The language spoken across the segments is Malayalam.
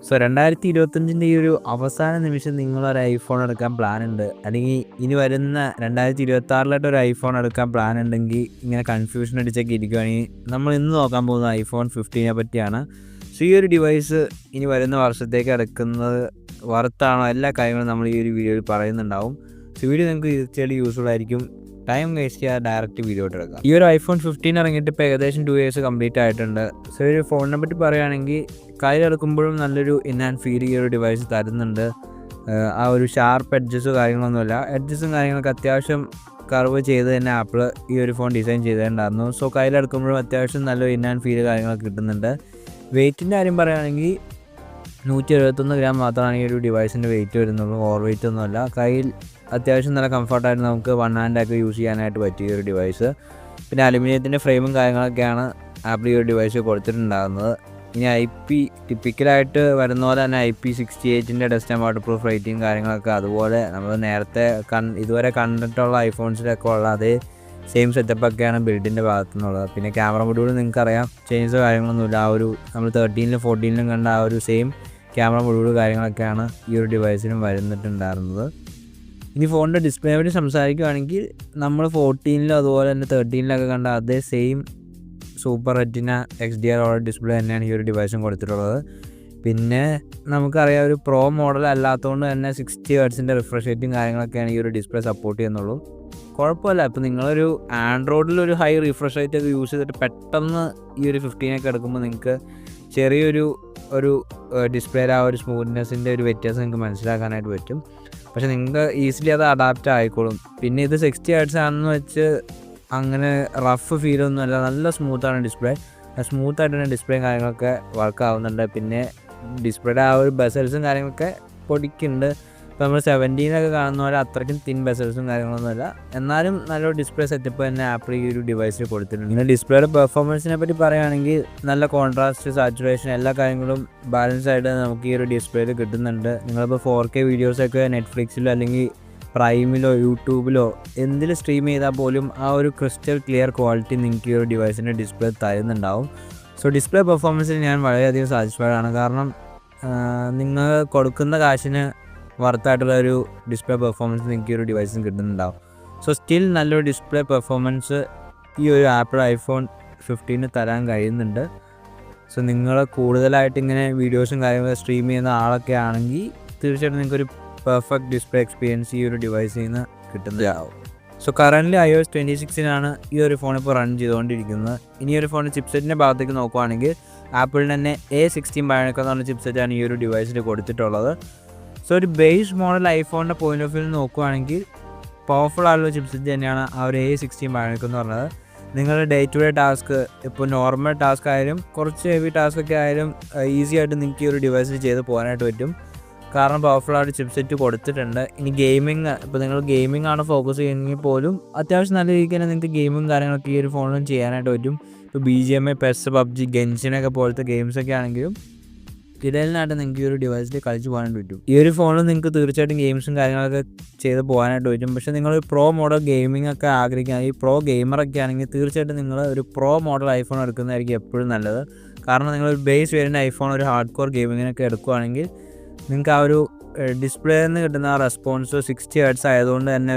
സോ 2025 ഈ ഒരു അവസാന നിമിഷം നിങ്ങളൊരു ഐഫോൺ എടുക്കാൻ പ്ലാൻ ഉണ്ട്, അല്ലെങ്കിൽ ഇനി വരുന്ന 2026 ഒരു ഐഫോൺ എടുക്കാൻ പ്ലാൻ ഉണ്ടെങ്കിൽ ഇങ്ങനെ കൺഫ്യൂഷൻ അടിച്ചൊക്കെ ഇരിക്കുകയാണെങ്കിൽ നമ്മൾ ഇന്ന് നോക്കാൻ പോകുന്ന ഐഫോൺ 15 പറ്റിയാണ്. സോ ഈ ഒരു ഡിവൈസ് ഇനി വരുന്ന വർഷത്തേക്ക് എടുക്കുന്നത് വറുത്താണോ, എല്ലാ കാര്യങ്ങളും നമ്മൾ ഈ ഒരു വീഡിയോയിൽ പറയുന്നുണ്ടാവും. സോ വീഡിയോ നിങ്ങൾക്ക് തീർച്ചയായിട്ടും യൂസ്ഫുൾ ആയിരിക്കും. ടൈം വേസ്റ്റ് ചെയ്യാതെ ഡയറക്റ്റ് വീഡിയോ എടുക്കാം. ഈ ഒരു ഐഫോൺ 15 ഇറങ്ങിയിട്ട് ഇപ്പോൾ ഏകദേശം 2 years കംപ്ലീറ്റ് ആയിട്ടുണ്ട്. സോ ഒരു ഫോണിനെ പറ്റി പറയുകയാണെങ്കിൽ കയ്യിലെടുക്കുമ്പോഴും നല്ലൊരു ഇൻഹാൻഡ് ഫീൽ ഈ ഒരു ഡിവൈസ് തരുന്നുണ്ട്. ആ ഒരു ഷാർപ്പ് എഡ്ജസ് കാര്യങ്ങളൊന്നുമില്ല. എഡ്ജസും കാര്യങ്ങളൊക്കെ അത്യാവശ്യം കർവ് ചെയ്ത് തന്നെ ആപ്പിൾ ഈ ഒരു ഫോൺ ഡിസൈൻ ചെയ്തിട്ടുണ്ടായിരുന്നു. സോ കയ്യിലെടുക്കുമ്പോഴും അത്യാവശ്യം നല്ലൊരു ഇൻഹാൻഡ് ഫീൽ കാര്യങ്ങളൊക്കെ കിട്ടുന്നുണ്ട്. വെയ്റ്റിൻ്റെ കാര്യം പറയുകയാണെങ്കിൽ 171 gram മാത്രമാണ് ഈ ഒരു ഡിവൈസിൻ്റെ വെയിറ്റ് വരുന്നുള്ളൂ. ഓവർ വെയിറ്റ് ഒന്നുമല്ല. കയ്യിൽ അത്യാവശ്യം നല്ല കംഫർട്ടായിട്ട് നമുക്ക് വൺ ഹാൻഡൊക്കെ യൂസ് ചെയ്യാനായിട്ട് പറ്റിയ ഒരു ഡിവൈസ്. പിന്നെ അലുമിനിയത്തിൻ്റെ ഫ്രെയിമും കാര്യങ്ങളൊക്കെയാണ് ആപ്പിൾ ഈ ഒരു ഡിവൈസ് കൊടുത്തിട്ടുണ്ടാകുന്നത്. ഇനി IP ടിപ്പിക്കലായിട്ട് വരുന്ന പോലെ തന്നെ IP68 dust and water proof rating കാര്യങ്ങളൊക്കെ അതുപോലെ നമ്മൾ നേരത്തെ ഇതുവരെ കണ്ടിട്ടുള്ള ഐഫോൺസിലൊക്കെ ഉള്ള അതേ സെയിം സെറ്റപ്പൊക്കെയാണ് ബിൽഡിൻ്റെ ഭാഗത്തു നിന്നുള്ളത്. പിന്നെ ക്യാമറ മൊഡ്യൂൾ നിങ്ങൾക്കറിയാം, ചേഞ്ചോ കാര്യങ്ങളൊന്നുമില്ല. ആ ഒരു നമ്മൾ 13-ലും 14-ലും കണ്ട ആ ഒരു സെയിം ക്യാമറ മൊഡ്യൂൾ കാര്യങ്ങളൊക്കെയാണ് ഈ ഒരു ഡിവൈസിനും വരുന്നിട്ടുണ്ടായിരുന്നത്. ഇനി ഫോണിൻ്റെ ഡിസ്പ്ലേ പറ്റി സംസാരിക്കുകയാണെങ്കിൽ നമ്മൾ 14-ലും അതുപോലെ തന്നെ 13-ലൊക്കെ കണ്ട അതേ same super retina XDR OLED display തന്നെയാണ് ഈ ഒരു ഡിവൈസും കൊടുത്തിട്ടുള്ളത്. പിന്നെ നമുക്കറിയാം ഒരു പ്രോ മോഡൽ അല്ലാത്തതുകൊണ്ട് തന്നെ 60 Hz റിഫ്രഷ് റേറ്റും കാര്യങ്ങളൊക്കെയാണ് ഈ ഒരു ഡിസ്പ്ലേ സപ്പോർട്ട് ചെയ്യുന്നുള്ളൂ. കുഴപ്പമില്ല. ഇപ്പോൾ നിങ്ങളൊരു ആൻഡ്രോയിഡിലൊരു ഹൈ റിഫ്രഷ് റേറ്റ് ഒക്കെ യൂസ് ചെയ്തിട്ട് പെട്ടെന്ന് ഈ ഒരു 15 എടുക്കുമ്പോൾ നിങ്ങൾക്ക് ചെറിയൊരു ഡിസ്പ്ലേയുടെ ആ ഒരു സ്മൂത്ത്നെസ്സിൻ്റെ ഒരു വ്യത്യാസം നിങ്ങൾക്ക് മനസ്സിലാക്കാനായിട്ട് പറ്റും. പക്ഷേ നിങ്ങൾക്ക് ഈസിലി അത് അഡാപ്റ്റ് ആയിക്കോളും. പിന്നെ ഇത് 60 Hz ആണെന്ന് വെച്ച് അങ്ങനെ റഫ് ഫീലൊന്നുമല്ല. നല്ല സ്മൂത്താണ് ഡിസ്പ്ലേ. സ്മൂത്തായിട്ട് തന്നെ ഡിസ്പ്ലേയും കാര്യങ്ങളൊക്കെ വർക്ക് ആവുന്നുണ്ട്. പിന്നെ ഡിസ്പ്ലേയുടെ ആ ഒരു ബസൽസും കാര്യങ്ങളൊക്കെ പൊടിക്കുന്നുണ്ട്. ഇപ്പോൾ നമ്മൾ 17-ലൊക്കെ കാണുന്ന പോലെ അത്രയ്ക്കും തിൻ ബസൽസും കാര്യങ്ങളൊന്നുമല്ല. എന്നാലും നല്ലൊരു ഡിസ്പ്ലേ സെറ്റപ്പ് തന്നെ ആപ്പിൾ ഈ ഒരു ഡിവൈസിൽ കൊടുത്തിട്ടുണ്ട്. പിന്നെ ഡിസ്പ്ലേയുടെ പെർഫോമൻസിനെ പറ്റി പറയുകയാണെങ്കിൽ നല്ല കോൺട്രാസ്റ്റ്, സാച്ചുറേഷൻ, എല്ലാ കാര്യങ്ങളും ബാലൻസ് ആയിട്ട് നമുക്ക് ഈ ഒരു ഡിസ്പ്ലേയിൽ കിട്ടുന്നുണ്ട്. നിങ്ങളിപ്പോൾ 4K വീഡിയോസൊക്കെ നെറ്റ്ഫ്ലിക്സിലോ അല്ലെങ്കിൽ പ്രൈമിലോ യൂട്യൂബിലോ എന്തിൽ സ്ട്രീം ചെയ്താൽ പോലും ആ ഒരു ക്രിസ്റ്റൽ ക്ലിയർ ക്വാളിറ്റി നിങ്ങൾക്ക് ഈ ഒരു ഡിവൈസിൻ്റെ ഡിസ്പ്ലേ തരുന്നുണ്ടാവും. സോ ഡിസ്പ്ലേ പെർഫോമൻസിൽ ഞാൻ വളരെയധികം സാറ്റിസ്ഫൈഡ് ആണ്. കാരണം നിങ്ങൾ കൊടുക്കുന്ന കാശിന് വർത്തായിട്ടുള്ള ഒരു ഡിസ്പ്ലേ പെർഫോമൻസ് നിങ്ങൾക്ക് ഈ ഒരു ഡിവൈസിന് കിട്ടുന്നുണ്ടാവും. സോ സ്റ്റിൽ നല്ലൊരു ഡിസ്പ്ലേ പെർഫോമൻസ് ഈ ഒരു ആപ്പിൾ ഐഫോൺ 15 തരാൻ കഴിയുന്നുണ്ട്. സോ നിങ്ങൾ കൂടുതലായിട്ട് ഇങ്ങനെ വീഡിയോസും കാര്യങ്ങളും സ്ട്രീം ചെയ്യുന്ന ആളൊക്കെ ആണെങ്കിൽ തീർച്ചയായിട്ടും നിങ്ങൾക്കൊരു പെർഫെക്റ്റ് ഡിസ്പ്ലേ എക്സ്പീരിയൻസ് ഈ ഒരു ഡിവൈസിൽ നിന്ന് കിട്ടുന്നതാവും. സോ കറൻ്റ് iOS 26 ഈ ഒരു ഫോൺ ഇപ്പോൾ റൺ ചെയ്തുകൊണ്ടിരിക്കുന്നത്. ഇനി ഒരു ഫോൺ ചിപ്സെറ്റിൻ്റെ ഭാഗത്തേക്ക് നോക്കുവാണെങ്കിൽ ആപ്പിളിന് തന്നെ A16 Bionic എന്ന് പറഞ്ഞ ചിപ്സെറ്റാണ് ഈ ഒരു ഡിവൈസിൽ കൊടുത്തിട്ടുള്ളത്. സോ ഒരു ബേസ് മോഡൽ ഐഫോണിൻ്റെ പോയിന്റ് ഓഫ് വ്യൂ നോക്കുവാണെങ്കിൽ പവർഫുൾ ആയിട്ടുള്ള ചിപ്സെറ്റ് തന്നെയാണ് ആ ഒരു A16 Bionic എന്ന് പറഞ്ഞത്. നിങ്ങളുടെ ഡേ ടു ഡേ ടാസ്ക്, ഇപ്പോൾ നോർമൽ ടാസ്ക് ആയാലും കുറച്ച് ഹെവി ടാസ്ക് ഒക്കെ ആയാലും ഈസി ആയിട്ട് നിങ്ങൾക്ക് ഈ ഒരു ഡിവൈസിൽ ചെയ്ത് പോകാനായിട്ട് പറ്റും. കാരണം പവർഫുൾ ആയിട്ട് ചിപ്സെറ്റ് കൊടുത്തിട്ടുണ്ട്. ഇനി ഗെയിമിങ്, ഇപ്പോൾ നിങ്ങൾ ഗെയിമിംഗ് ആണ് ഫോക്കസ് ചെയ്യുമെങ്കിൽ പോലും അത്യാവശ്യം നല്ല രീതിക്ക് തന്നെ നിങ്ങൾക്ക് ഗെയിമും കാര്യങ്ങളൊക്കെ ഈ ഒരു ഫോണിലും ചെയ്യാനായിട്ട് പറ്റും. ഇപ്പോൾ BGMI, PES, PUBG, ഗെൻഷിനൊക്കെ പോലത്തെ ഗെയിംസൊക്കെ ആണെങ്കിലും കിടലിനായിട്ട് നിങ്ങൾക്ക് ഈ ഒരു ഡിവൈസിൽ കളിച്ച് പോകാനായിട്ട് പറ്റും. ഈ ഒരു ഫോണിൽ നിങ്ങൾക്ക് തീർച്ചയായിട്ടും ഗെയിംസും കാര്യങ്ങളൊക്കെ ചെയ്ത് പോകാനായിട്ട് പറ്റും. പക്ഷേ നിങ്ങളൊരു പ്രോ മോഡൽ ഗെയിമിംഗ് ഒക്കെ ആഗ്രഹിക്കുക, ഈ പ്രോ ഗെയിമറൊക്കെ ആണെങ്കിൽ തീർച്ചയായിട്ടും നിങ്ങൾ ഒരു പ്രോ മോഡൽ ഐഫോൺ എടുക്കുന്നതായിരിക്കും എപ്പോഴും നല്ലത്. കാരണം നിങ്ങളൊരു ബേസ് വരുന്ന ഐഫോൺ ഒരു ഹാർഡ് കോർ ഗെയിമിങ്ങിനൊക്കെ എടുക്കുകയാണെങ്കിൽ നിങ്ങൾക്ക് ആ ഒരു ഡിസ്പ്ലേയിൽ നിന്ന് കിട്ടുന്ന ആ റെസ്പോൺസ് 60 Hz ആയതുകൊണ്ട് തന്നെ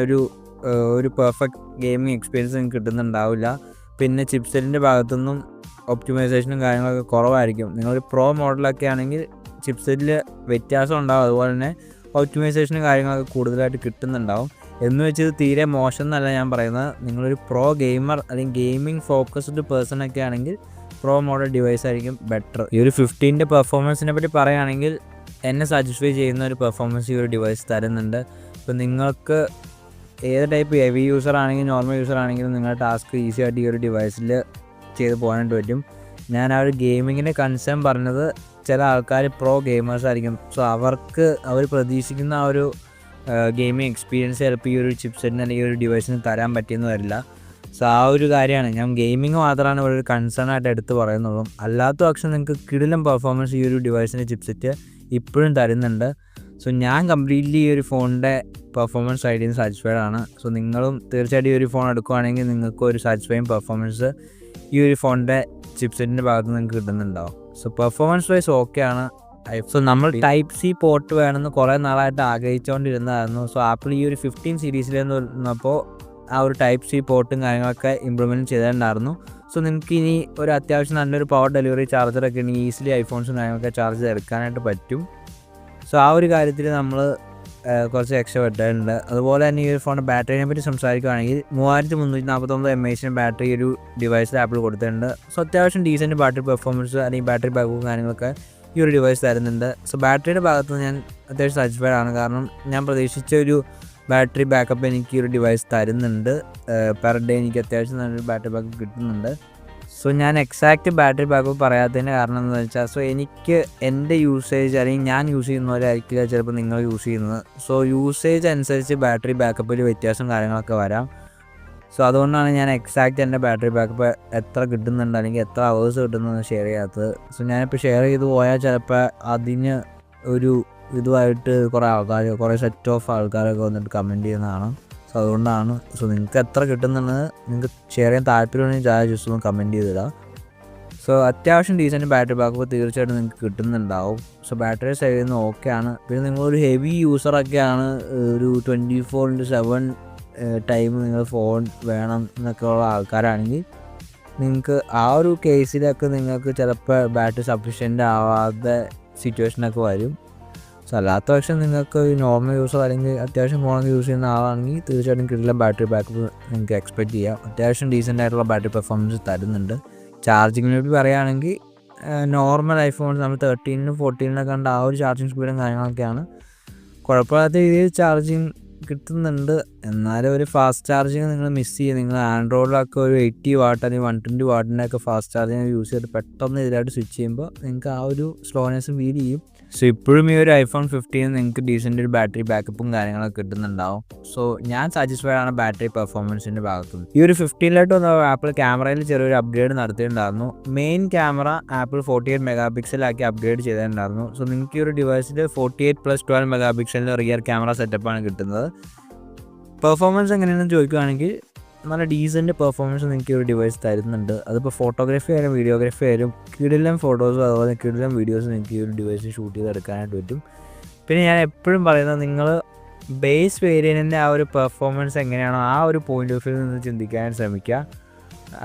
ഒരു പെർഫെക്റ്റ് ഗെയിമിംഗ് എക്സ്പീരിയൻസ് നിങ്ങൾക്ക് കിട്ടുന്നുണ്ടാവില്ല. പിന്നെ ചിപ്സെറ്റിൻ്റെ ഭാഗത്തുനിന്നും ഒപ്റ്റിമൈസേഷനും കാര്യങ്ങളൊക്കെ കുറവായിരിക്കും. നിങ്ങളൊരു പ്രോ മോഡലൊക്കെ ആണെങ്കിൽ ചിപ്സെറ്റിൽ വ്യത്യാസം ഉണ്ടാവും. അതുപോലെ തന്നെ ഒപ്റ്റിമൈസേഷനും കാര്യങ്ങളൊക്കെ കൂടുതലായിട്ട് കിട്ടുന്നുണ്ടാവും. എന്ന് വെച്ചത് തീരെ മോശം എന്നല്ല ഞാൻ പറയുന്നത്. നിങ്ങളൊരു പ്രോ ഗെയിമർ അല്ലെങ്കിൽ ഗെയിമിംഗ് ഫോക്കസ്ഡ് പേഴ്സൺ ഒക്കെ ആണെങ്കിൽ പ്രോ മോഡൽ ഡിവൈസ് ആയിരിക്കും ബെറ്റർ. ഈ ഒരു 15 പെർഫോമൻസിനെ പറ്റി പറയുകയാണെങ്കിൽ എന്നെ സാറ്റിസ്ഫൈ ചെയ്യുന്ന ഒരു പെർഫോമൻസ് ഈ ഒരു ഡിവൈസ് തരുന്നുണ്ട്. ഇപ്പോൾ നിങ്ങൾക്ക് ഏത് ടൈപ്പ് ഹെവി യൂസർ ആണെങ്കിലും നോർമൽ യൂസർ ആണെങ്കിലും നിങ്ങളുടെ ടാസ്ക് ഈസി ആയിട്ട് ഈ ഒരു ഡിവൈസിൽ ചെയ്ത് പോകാനായിട്ട് പറ്റും. ഞാൻ ആ ഒരു ഗെയിമിങ്ങിൻ്റെ കൺസേൺ പറഞ്ഞത് ചില ആൾക്കാർ പ്രോ ഗെയിമേഴ്സ് ആയിരിക്കും. സോ അവർ പ്രതീക്ഷിക്കുന്ന ആ ഒരു ഗെയിമിംഗ് എക്സ്പീരിയൻസ് ചിലപ്പോൾ ഈ ഒരു ചിപ്സെറ്റിന് അല്ലെങ്കിൽ ഒരു ഡിവൈസിന് തരാൻ പറ്റിയെന്ന് വരില്ല. സോ ആ ഒരു കാര്യമാണ് ഞാൻ ഗെയിമിങ് മാത്രമാണ് ഇവിടെ ഒരു കൺസേൺ ആയിട്ട് എടുത്ത് പറയുന്നുള്ളൂ. അല്ലാത്ത പക്ഷം നിങ്ങൾക്ക് കിടിലം പെർഫോമൻസ് ഈ ഒരു ഡിവൈസിൻ്റെ ചിപ്സെറ്റ് ഇപ്പോഴും തരുന്നുണ്ട്. സോ ഞാൻ കംപ്ലീറ്റ്ലി ഈ ഒരു ഫോണിൻ്റെ പെർഫോമൻസ് സൈഡിൽ നിന്ന് സാറ്റിസ്ഫൈഡ് ആണ്. സോ നിങ്ങളും തീർച്ചയായിട്ടും ഈ ഒരു ഫോൺ എടുക്കുകയാണെങ്കിൽ നിങ്ങൾക്ക് ഒരു സാറ്റിസ്ഫൈങ് പെർഫോമൻസ് ഈ ഒരു ഫോണിൻ്റെ ചിപ്സെറ്റിൻ്റെ ഭാഗത്ത് നിന്ന് നിങ്ങൾക്ക് കിട്ടുന്നുണ്ടാവും. സോ പെർഫോമൻസ് വൈസ് ഓക്കെയാണ്. സോ നമ്മൾ ടൈപ്പ് സി പോർട്ട് വേണമെന്ന് കുറേ നാളായിട്ട് ആഗ്രഹിച്ചുകൊണ്ടിരുന്നതായിരുന്നു. സോ ആപ്പിൾ ഈ ഒരു 15 സീരീസിലെന്ന് വന്നപ്പോൾ ആ ഒരു ടൈപ്പ് സി പോർട്ടും കാര്യങ്ങളൊക്കെ ഇമ്പ്ലിമെൻറ്റ് ചെയ്തിട്ടുണ്ടായിരുന്നു. സോ നിങ്ങൾക്ക് ഇനി ഒരു അത്യാവശ്യം നല്ലൊരു പവർ ഡെലിവറി ചാർജറൊക്കെ ഉണ്ടെങ്കിൽ ഈസിലി ഐഫോൺസും കാര്യങ്ങളൊക്കെ ചാർജ് എടുക്കാനായിട്ട് പറ്റും. സോ ആ ഒരു കാര്യത്തിൽ നമ്മൾ കുറച്ച് എക്സ്ട്രാ പെട്ടിട്ടുണ്ട്. അതുപോലെ തന്നെ ഈ ഒരു ഫോണിൻ്റെ ബാറ്ററിനെ പറ്റി സംസാരിക്കുകയാണെങ്കിൽ 3349 mAh ബാറ്ററി ഒരു ഡിവൈസിൽ ആപ്പിൾ കൊടുത്തിട്ടുണ്ട്. സോ അത്യാവശ്യം ഡീസൻറ്റ് ബാറ്ററി പെർഫോമൻസ് അല്ലെങ്കിൽ ബാറ്ററി ബാക്കും കാര്യങ്ങളൊക്കെ ഈ ഒരു ഡിവൈസ് തരുന്നുണ്ട്. സോ ബാറ്ററിയുടെ ഭാഗത്ത് ഞാൻ അത്യാവശ്യം സാറ്റിസ്ഫൈഡ് ആണ്. കാരണം ഞാൻ പ്രതീക്ഷിച്ച ഒരു ബാറ്ററി ബാക്കപ്പ് എനിക്ക് ഈ ഒരു ഡിവൈസ് തരുന്നുണ്ട്. പെർ ഡേ എനിക്ക് അത്യാവശ്യം നല്ലൊരു ബാറ്ററി ബാക്കപ്പ് കിട്ടുന്നുണ്ട്. സോ ഞാൻ എക്സാക്റ്റ് ബാറ്ററി ബാക്കപ്പ് പറയാത്തതിൻ്റെ കാരണം എന്താണെന്ന് വെച്ചാൽ, സോ എനിക്ക് എൻ്റെ യൂസേജ് അല്ലെങ്കിൽ ഞാൻ യൂസ് ചെയ്യുന്നവരായിരിക്കില്ല ചിലപ്പോൾ നിങ്ങൾ യൂസ് ചെയ്യുന്നത്. സോ യൂസേജ് അനുസരിച്ച് ബാറ്ററി ബാക്കപ്പിൽ വ്യത്യാസം കാര്യങ്ങളൊക്കെ വരാം. സോ അതുകൊണ്ടാണ് ഞാൻ എക്സാക്റ്റ് എൻ്റെ ബാറ്ററി ബാക്കപ്പ് എത്ര കിട്ടുന്നുണ്ട് അല്ലെങ്കിൽ എത്ര അവേഴ്സ് കിട്ടുന്നതെന്ന് ഷെയർ ചെയ്യാത്തത്. സോ ഞാനിപ്പോൾ ഷെയർ ചെയ്ത് പോയാൽ ചിലപ്പോൾ അതിന് ഒരു ഇതുമായിട്ട് കുറേ സെറ്റ് ഓഫ് ആൾക്കാരൊക്കെ വന്നിട്ട് കമൻറ്റ് ചെയ്യുന്നതാണ്. സോ അതുകൊണ്ടാണ്. സോ നിങ്ങൾക്ക് എത്ര കിട്ടുന്നുണ്ടെന്ന് നിങ്ങൾക്ക് ഷെയർ ചെയ്യാൻ താല്പര്യമുണ്ടെങ്കിൽ ജസ്റ്റ് ഒന്ന് കമൻറ്റ് ചെയ്തിടാം. സോ അത്യാവശ്യം ഡീസൻറ്റ് ബാറ്ററി ബാക്കപ്പ് തീർച്ചയായിട്ടും നിങ്ങൾക്ക് കിട്ടുന്നുണ്ടാവും. സോ ബാറ്ററി സൈഡിൽ നിന്ന് ഓക്കെയാണ്. പിന്നെ നിങ്ങളൊരു ഹെവി യൂസറൊക്കെയാണ്, ഒരു 24/7 ടൈം നിങ്ങൾ ഫോൺ വേണം എന്നൊക്കെ ഉള്ള ആൾക്കാരാണെങ്കിൽ നിങ്ങൾക്ക് ആ ഒരു കേസിലൊക്കെ നിങ്ങൾക്ക് ചിലപ്പോൾ ബാറ്ററി സഫിഷ്യൻ്റ് ആവാത്ത സിറ്റുവേഷനൊക്കെ വരും. സോ അല്ലാത്ത പക്ഷം നിങ്ങൾക്ക് നോർമൽ യൂസർ അല്ലെങ്കിൽ അത്യാവശ്യം ഫോണൊക്കെ യൂസ് ചെയ്യുന്ന ആളാണെങ്കിൽ തീർച്ചയായിട്ടും കിട്ടില്ല ബാറ്ററി ബാക്കപ്പ് നിങ്ങൾക്ക് എക്സ്പെക്റ്റ് ചെയ്യാം. അത്യാവശ്യം ഡീസൻ്റ് ആയിട്ടുള്ള ബാറ്ററി പെർഫോമൻസ് തരുന്നുണ്ട്. ചാർജിങ്ങിനെ പറ്റി പറയുകയാണെങ്കിൽ നോർമൽ ഐഫോൺസ് നമ്മൾ 13-നും 14-നൊക്കെ കണ്ട ആ ഒരു ചാർജിങ് സ്പീഡും കാര്യങ്ങളൊക്കെയാണ്. കുഴപ്പമില്ലാത്ത രീതിയിൽ ചാർജിങ് കിട്ടുന്നുണ്ട്. എന്നാലും ഒരു ഫാസ്റ്റ് ചാർജിങ് നിങ്ങൾ മിസ് ചെയ്യും. നിങ്ങൾ ആൻഡ്രോയിഡിലൊക്കെ ഒരു 80 വാട്ട് അല്ലെങ്കിൽ 120 വാട്ടിൻ്റെയൊക്കെ ഫാസ്റ്റ് ചാർജിങ് യൂസ് ചെയ്തിട്ട് പെട്ടെന്ന് ഇതിലായിട്ട് സ്വിച്ച് ചെയ്യുമ്പോൾ നിങ്ങൾക്ക് ആ ഒരു സ്ലോനെസ് ഫീൽ ചെയ്യും. സോ ഇപ്പോഴും ഈ ഒരു iPhone 15 നിങ്ങൾക്ക് ഡീസൻ്റ് ഒരു ബാറ്ററി ബാക്കപ്പും കാര്യങ്ങളൊക്കെ കിട്ടുന്നുണ്ടാവും. സോ ഞാൻ സാറ്റിസ്ഫൈഡ് ആണ് ബാറ്ററി പെർഫോമൻസിൻ്റെ ഭാഗത്തും. ഈ ഒരു 15 വന്ന ആപ്പിൾ ക്യാമറയിൽ ചെറിയൊരു അപ്ഗ്രേഡ് നടത്തിയിട്ടുണ്ടായിരുന്നു. മെയിൻ ക്യാമറ ആപ്പിൾ 48 മെഗാപിക്സലാക്കി അപ്ഗ്രേഡ് ചെയ്തിട്ടുണ്ടായിരുന്നു. സോ നിങ്ങൾക്ക് ഈ ഒരു ഡിവൈസിൽ 48+12 മെഗാപിക്സലിൻ്റെ റിയർ ക്യാമറ സെറ്റപ്പാണ് കിട്ടുന്നത്. പെർഫോമൻസ് എങ്ങനെയാണെന്ന് ചോദിക്കുകയാണെങ്കിൽ നല്ല ഡീസൻറ്റ് പെർഫോമൻസ് നിങ്ങൾക്ക് ഈ ഒരു ഡിവൈസ് തരുന്നുണ്ട്. അതിപ്പോൾ ഫോട്ടോഗ്രാഫി ആയാലും വീഡിയോഗ്രാഫി ആയാലും കിടിലം ഫോട്ടോസും അതുപോലെ കിടിലം വീഡിയോസും നിങ്ങൾക്ക് ഈ ഒരു ഡിവൈസ് ഷൂട്ട് ചെയ്തെടുക്കാനായിട്ട് പറ്റും. പിന്നെ ഞാൻ എപ്പോഴും പറയുന്നത്, നിങ്ങൾ ബേസ് വേരിയൻറ്റിൻ്റെ ആ ഒരു പെർഫോമൻസ് എങ്ങനെയാണോ ആ ഒരു പോയിൻ്റ് ഓഫ് വ്യൂ നിന്ന് ചിന്തിക്കാനായിട്ട് ശ്രമിക്കുക.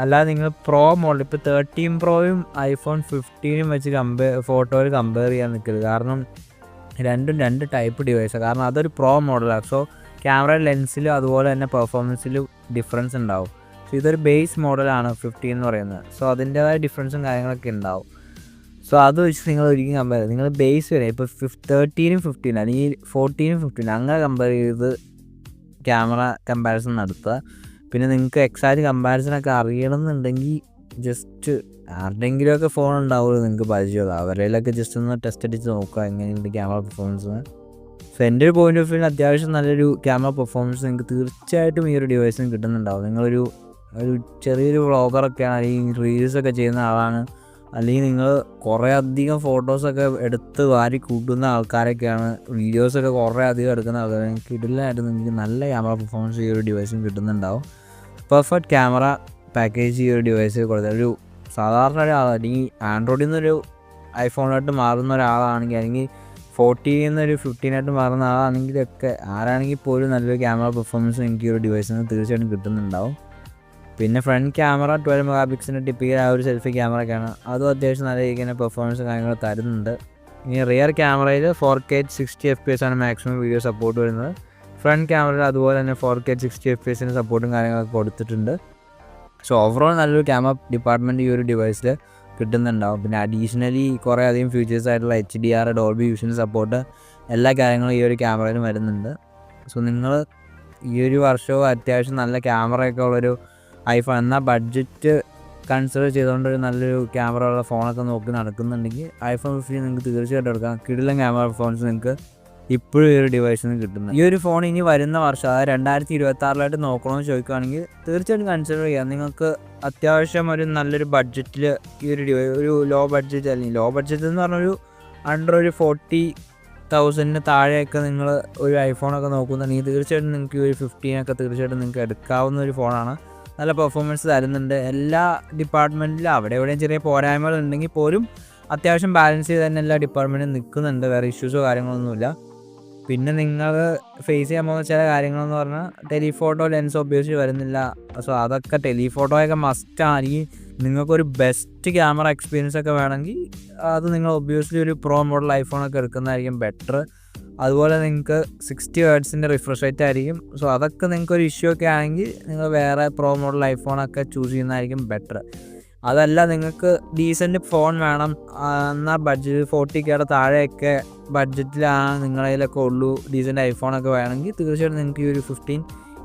അല്ലാതെ നിങ്ങൾ പ്രോ മോഡൽ ഇപ്പോൾ 13 പ്രോയും iPhone 15 വെച്ച് ഫോട്ടോയിൽ കമ്പയർ ചെയ്യാൻ നിൽക്കരുത്. കാരണം രണ്ടും രണ്ട് ടൈപ്പ് ഡിവൈസാണ്. കാരണം അതൊരു പ്രോ മോഡലാണ്. സോ ക്യാമറ ലെൻസിലും അതുപോലെ തന്നെ പെർഫോമൻസിലും ഡിഫറൻസ് ഉണ്ടാവും. സോ ഇതൊരു ബേസ് മോഡലാണ് 15 എന്ന് പറയുന്നത്. സോ അതിൻ്റേതായ ഡിഫറൻസും കാര്യങ്ങളൊക്കെ ഉണ്ടാവും. സോ അത് വെച്ച് നിങ്ങൾ ഒരിക്കലും കമ്പയർ ചെയ്ത് നിങ്ങൾ ബേസ് വരെ ഇപ്പോൾ 13-നും 15 അല്ലെങ്കിൽ 14-നും 15 അങ്ങനെ കമ്പയർ ചെയ്ത് ക്യാമറ കമ്പാരിസൺ നടത്തുക. പിന്നെ നിങ്ങൾക്ക് എക്സാക്റ്റ് കമ്പാരിസണൊക്കെ അറിയണമെന്നുണ്ടെങ്കിൽ ജസ്റ്റ് ആരുടെയെങ്കിലുമൊക്കെ ഫോൺ ഉണ്ടാവുമല്ലോ നിങ്ങൾക്ക് പരിചയമുള്ള അവരിലൊക്കെ ജസ്റ്റ് ഒന്ന് ടെസ്റ്റ് അടിച്ച് നോക്കുക എങ്ങനെയുണ്ട് ക്യാമറ പെർഫോമൻസ്. സോ എൻ്റെ ഒരു പോയിൻ്റ് ഓഫ് വ്യൂ അത്യാവശ്യം നല്ലൊരു ക്യാമറ പെർഫോമൻസ് നിങ്ങൾക്ക് തീർച്ചയായിട്ടും ഈ ഒരു ഡിവൈസിന് കിട്ടുന്നുണ്ടാവും. നിങ്ങളൊരു ചെറിയൊരു വ്ളോഗറൊക്കെയാണ് അല്ലെങ്കിൽ റീൽസൊക്കെ ചെയ്യുന്ന ആളാണ്, അല്ലെങ്കിൽ നിങ്ങൾ കുറേ അധികം ഫോട്ടോസൊക്കെ എടുത്ത് വാരി കൂട്ടുന്ന ആൾക്കാരൊക്കെയാണ്, വീഡിയോസൊക്കെ കുറേ അധികം എടുക്കുന്ന ആൾക്കാർ, കിടിലമായിട്ട് നിങ്ങൾക്ക് നല്ല ക്യാമറ പെർഫോമൻസ് ഈ ഒരു ഡിവൈസിന് കിട്ടുന്നുണ്ടാവും. പെർഫെക്റ്റ് ക്യാമറ പാക്കേജ് ഈ ഒരു ഡിവൈസ് കൊടുത്താൽ ഒരു സാധാരണ ഒരാൾ അല്ലെങ്കിൽ ആൻഡ്രോയിഡിൽ നിന്നൊരു ഐഫോണിലോട്ട് മാറുന്ന ഒരാളാണെങ്കിൽ അല്ലെങ്കിൽ 14 നിന്നൊരു 15 മാറുന്ന ആളാണെങ്കിലൊക്കെ ആരാണെങ്കിൽ പോലും നല്ലൊരു ക്യാമറ പെർഫോമൻസ് എനിക്ക് ഈ ഒരു ഡിവൈസിന് തീർച്ചയായിട്ടും കിട്ടുന്നുണ്ടാവും. പിന്നെ ഫ്രണ്ട് ക്യാമറ 12 മെഗാപിക്സലിൻ്റെ ടിപ്പിക്കൽ ആ ഒരു സെൽഫി ക്യാമറയൊക്കെയാണ്, അതും അത്യാവശ്യം നല്ല രീതിയിൽ പെർഫോമൻസ് കാര്യങ്ങൾ തരുന്നുണ്ട്. ഇനി റിയർ ക്യാമറയിൽ 4K 60 FPS ആണ് മാക്സിമം വീഡിയോ സപ്പോർട്ട് വരുന്നത്. ഫ്രണ്ട് ക്യാമറയിൽ അതുപോലെ തന്നെ 4K 60 FPS സപ്പോർട്ടും കാര്യങ്ങളൊക്കെ കൊടുത്തിട്ടുണ്ട്. സോ ഓവറോൾ നല്ലൊരു ക്യാമറ ഡിപ്പാർട്ട്മെൻറ്റ് ഈ ഒരു ഡിവൈസിൽ കിട്ടുന്നുണ്ടാവും. പിന്നെ അഡീഷണലി കുറേ അധികം ഫീച്ചേഴ്സ് ആയിട്ടുള്ള HDR, ഡോൾബി വിഷൻ സപ്പോർട്ട് എല്ലാ കാര്യങ്ങളും ഈ ഒരു ക്യാമറയിലും വരുന്നുണ്ട്. സോ നിങ്ങൾ ഈ ഒരു വർഷവും അത്യാവശ്യം നല്ല ക്യാമറയൊക്കെ ഉള്ളൊരു ഐഫോൺ എന്നാൽ ബഡ്ജറ്റ് കൺസിഡർ ചെയ്തുകൊണ്ടൊരു നല്ലൊരു ക്യാമറ ഉള്ള ഫോണൊക്കെ നോക്കി നടക്കുന്നുണ്ടെങ്കിൽ iPhone 15 നിങ്ങൾക്ക് തീർച്ചയായിട്ടും എടുക്കാം. കിടിലൻ ക്യാമറ പെർഫോമൻസ് നിങ്ങൾക്ക് ഇപ്പോഴും ഈ ഒരു ഡിവൈസിൽ നിന്ന് കിട്ടുന്നത്. ഈ ഒരു ഫോൺ ഇനി വരുന്ന വർഷം അതായത് 2026 നോക്കണമെന്ന് ചോദിക്കുകയാണെങ്കിൽ തീർച്ചയായിട്ടും കൺസിഡർ ചെയ്യാം. നിങ്ങൾക്ക് അത്യാവശ്യം ഒരു നല്ലൊരു ബഡ്ജറ്റിൽ ഈ ഒരു ഒരു ലോ ബഡ്ജറ്റ് അല്ലെങ്കിൽ ലോ ബഡ്ജറ്റ് എന്ന് പറഞ്ഞൊരു അണ്ടർ ഒരു 40,000 താഴെയൊക്കെ നിങ്ങൾ ഒരു ഐഫോണൊക്കെ നോക്കുന്നുണ്ടെങ്കിൽ തീർച്ചയായിട്ടും നിങ്ങൾക്ക് ഈ ഒരു 15 തീർച്ചയായിട്ടും നിങ്ങൾക്ക് എടുക്കാവുന്ന ഒരു ഫോണാണ്. നല്ല പെർഫോമൻസ് തരുന്നുണ്ട് എല്ലാ ഡിപ്പാർട്ട്മെൻറ്റിലും. അവിടെ എവിടെയും ചെറിയ പോരായ്മകൾ ഉണ്ടെങ്കിൽ പോലും അത്യാവശ്യം ബാലൻസ് ചെയ്ത് തന്നെ എല്ലാ ഡിപ്പാർട്ട്മെൻറ്റും നിൽക്കുന്നുണ്ട്. വേറെ ഇഷ്യൂസോ കാര്യങ്ങളൊന്നുമില്ല. പിന്നെ നിങ്ങൾ ഫേസ് ചെയ്യാൻ പോകുന്ന ചില കാര്യങ്ങളെന്ന് പറഞ്ഞാൽ ടെലിഫോട്ടോ ലെൻസ് ഒബ്വിയസ്ലി വരുന്നില്ല. സോ അതൊക്കെ ടെലിഫോട്ടോയൊക്കെ മസ്റ്റാണെങ്കിൽ നിങ്ങൾക്കൊരു ബെസ്റ്റ് ക്യാമറ എക്സ്പീരിയൻസ് ഒക്കെ വേണമെങ്കിൽ അത് നിങ്ങൾ ഒബ്വിയസ്ലി ഒരു പ്രോ മോഡൽ ഐഫോണൊക്കെ എടുക്കുന്നതായിരിക്കും ബെറ്റർ. അതുപോലെ നിങ്ങൾക്ക് 60 ഹെർട്സിൻ്റെ റിഫ്രഷ് റേറ്റ് ആയിരിക്കും. സോ അതൊക്കെ നിങ്ങൾക്കൊരു ഇഷ്യൂ ഒക്കെ ആണെങ്കിൽ നിങ്ങൾ വേറെ പ്രോ മോഡൽ ഐഫോണൊക്കെ ചൂസ് ചെയ്യുന്നതായിരിക്കും ബെറ്റർ. അതല്ല നിങ്ങൾക്ക് ഡീസൻറ്റ് ഫോൺ വേണം എന്നാൽ ബഡ്ജറ്റ് 40Kയുടെ താഴെയൊക്കെ ബഡ്ജറ്റിലാണ് നിങ്ങളതിലൊക്കെ ഉള്ളൂ, ഡീസൻറ്റ് ഐഫോണൊക്കെ വേണമെങ്കിൽ തീർച്ചയായിട്ടും നിങ്ങൾക്ക് ഈ ഒരു 15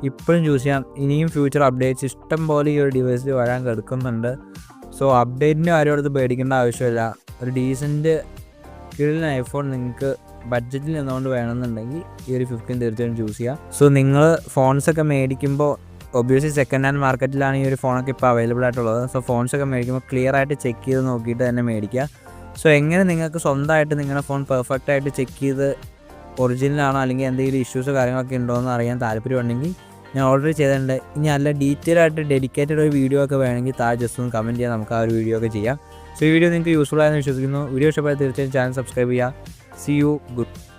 ഇപ്പോഴും ചൂസ് ചെയ്യാം. ഇനിയും ഫ്യൂച്ചർ അപ്ഡേറ്റ്സ് ഇഷ്ടം പോലെ ഈ ഒരു ഡിവൈസിൽ വരാൻ കിടക്കുന്നുണ്ട്. സോ അപ്ഡേറ്റിൻ്റെ കാര്യം എടുത്ത് പേടിക്കേണ്ട ആവശ്യമില്ല. ഒരു ഡീസൻറ്റ് കിഴിലിന് ഐഫോൺ നിങ്ങൾക്ക് ബഡ്ജറ്റിൽ നിന്നുകൊണ്ട് വേണമെന്നുണ്ടെങ്കിൽ ഈ ഒരു 15 തീർച്ചയായിട്ടും ചൂസ് ചെയ്യാം. സോ നിങ്ങൾ ഫോൺസൊക്കെ മേടിക്കുമ്പോൾ ഒബ്വിയസ്ലി സെക്കൻഡ് ഹാൻഡ് മാർക്കറ്റിലാണ് ഈ ഒരു ഫോണൊക്കെ ഇപ്പോൾ അവൈലബിൾ ആയിട്ടുള്ളത്. സോ ഫോൺസൊക്കെ മേടിക്കുമ്പോൾ ക്ലിയർ ആയിട്ട് ചെക്ക് ചെയ്ത് നോക്കിയിട്ട് തന്നെ മേടിക്കുക. സോ എങ്ങനെ നിങ്ങൾക്ക് സ്വന്തമായിട്ട് നിങ്ങളുടെ ഫോൺ പെർഫെക്റ്റ് ആയിട്ട് ചെക്ക് ചെയ്ത് ഒറിജിനലാണോ അല്ലെങ്കിൽ എന്തെങ്കിലും ഇഷ്യൂസോ കാര്യങ്ങളൊക്കെ ഉണ്ടോ എന്ന് അറിയാൻ താല്പര്യമുണ്ടെങ്കിൽ ഞാൻ ഓൾറെഡി ചെയ്തിട്ടുണ്ട്. ഇനി നല്ല ഡീറ്റെയിൽ ആയിട്ട് ഡെഡിക്കേറ്റഡ് ഒരു വീഡിയോ ഒക്കെ വേണമെങ്കിൽ താഴെ ജസ്റ്റ് ഒന്ന് കമൻറ്റ് ചെയ്യാം, നമുക്ക് ആ ഒരു വീഡിയോ ഒക്കെ ചെയ്യാം. സോ ഈ വീഡിയോ നിങ്ങൾക്ക് യൂസ്ഫുൾ ആയെന്ന് വിശ്വസിക്കുന്നു. വീഡിയോ ഇഷ്ടപ്പെട്ടാൽ തീർച്ചയായും ചാനൽ സബ്സ്ക്രൈബ് ചെയ്യുക. See you. Good.